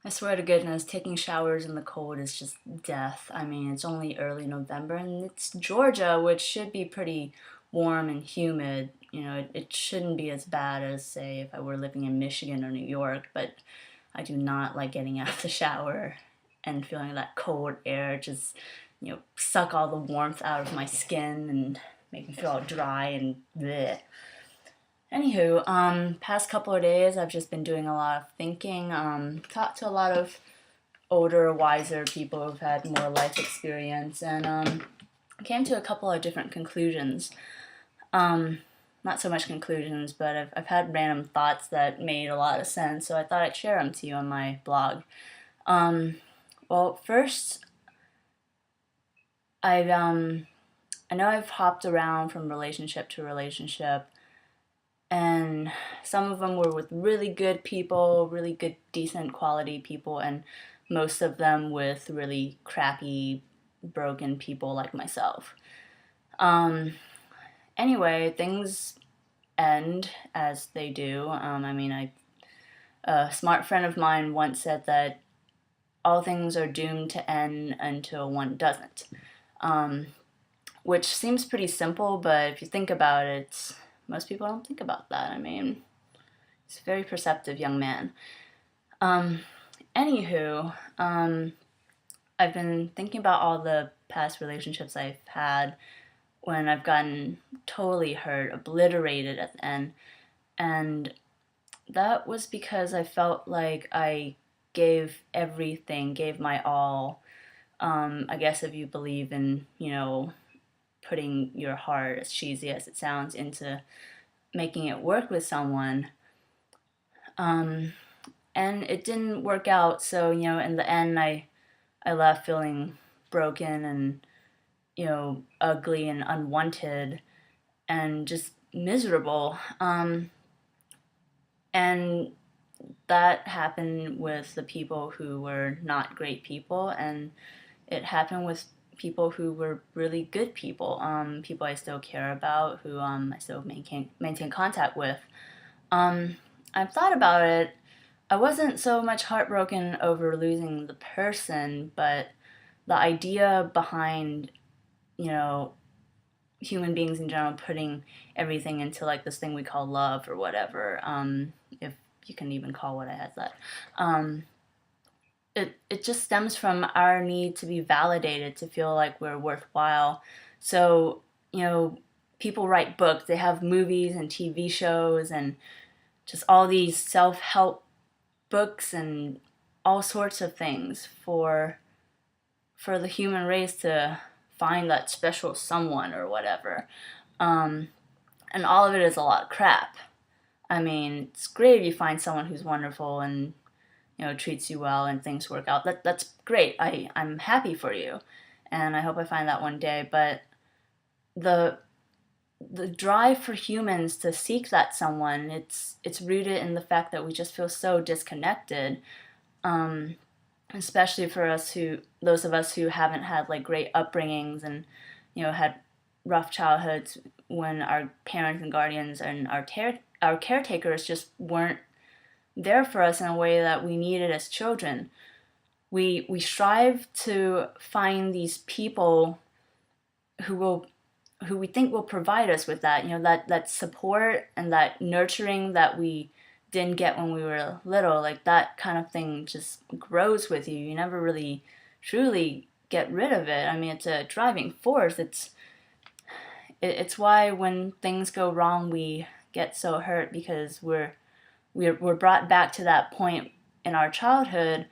I swear to goodness, taking showers in the cold is just death. I mean, it's only early November and it's Georgia, which should be pretty warm and humid. It shouldn't be as bad as, say, if I were living in Michigan or New York, but I do not like getting out of the shower and feeling that cold air just, suck all the warmth out of my skin and make me feel all dry and bleh. Anywho, past couple of days, I've just been doing a lot of thinking. Talked to a lot of older, wiser people who've had more life experience, and came to a couple of different conclusions. Not so much conclusions, but I've had random thoughts that made a lot of sense, so I thought I'd share them to you on my blog. Well, first, I know I've hopped around from relationship to relationship, and some of them were with really good people, really good, decent quality people, and most of them with really crappy, broken people like myself. Um, anyway, things end as they do. A smart friend of mine once said that all things are doomed to end until one doesn't, um, which seems pretty simple, but if you think about it, most people don't think about that. I mean, he's a very perceptive young man. Um, Anywho, I've been thinking about all the past relationships I've had when I've gotten totally hurt, obliterated at the end, and that was because I felt like I gave everything, gave my all. I guess if you believe in, putting your heart, as cheesy as it sounds, into making it work with someone. Um, and it didn't work out, so, in the end, I left feeling broken and, ugly and unwanted and just miserable. And that happened with the people who were not great people, and it happened with people who were really good people, people I still care about, who I still maintain contact with. Um, I've thought about it. I wasn't so much heartbroken over losing the person, but the idea behind, you know, human beings in general putting everything into like this thing we call love or whatever, if you can even call what I had that. Um, it just stems from our need to be validated, to feel like we're worthwhile. So, people write books, they have movies and TV shows and just all these self-help books and all sorts of things for the human race to find that special someone or whatever. Um, and all of it is a lot of crap. I mean, it's great if you find someone who's wonderful and treats you well and things work out. That's great. I'm happy for you, and I hope I find that one day. But the the drive for humans to seek that someone, it's rooted in the fact that we just feel so disconnected, um, especially for those of us who haven't had like great upbringings and had rough childhoods, when our parents and guardians and our caretakers just weren't there for us in a way that we needed as children. We strive to find these people who will who we think will provide us with that, that support and that nurturing that we didn't get when we were little. Like that kind of thing just grows with you. You never really truly get rid of it. I mean, it's a driving force. It's why when things go wrong, we get so hurt, because we're brought back to that point in our childhood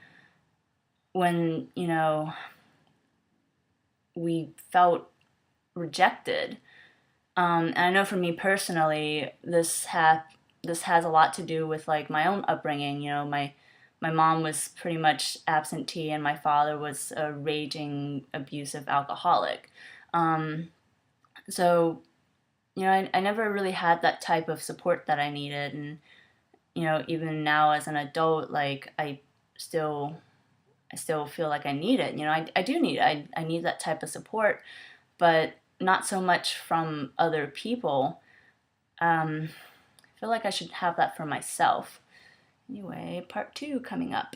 when we felt rejected. And I know for me personally, this has a lot to do with like my own upbringing. My mom was pretty much absentee, and my father was a raging abusive alcoholic. Um, so I never really had that type of support that I needed, and even now as an adult, like still I still feel like I need it. I do need it. I need that type of support, but not so much from other people. I feel like I should have that for myself. Anyway, part two coming up.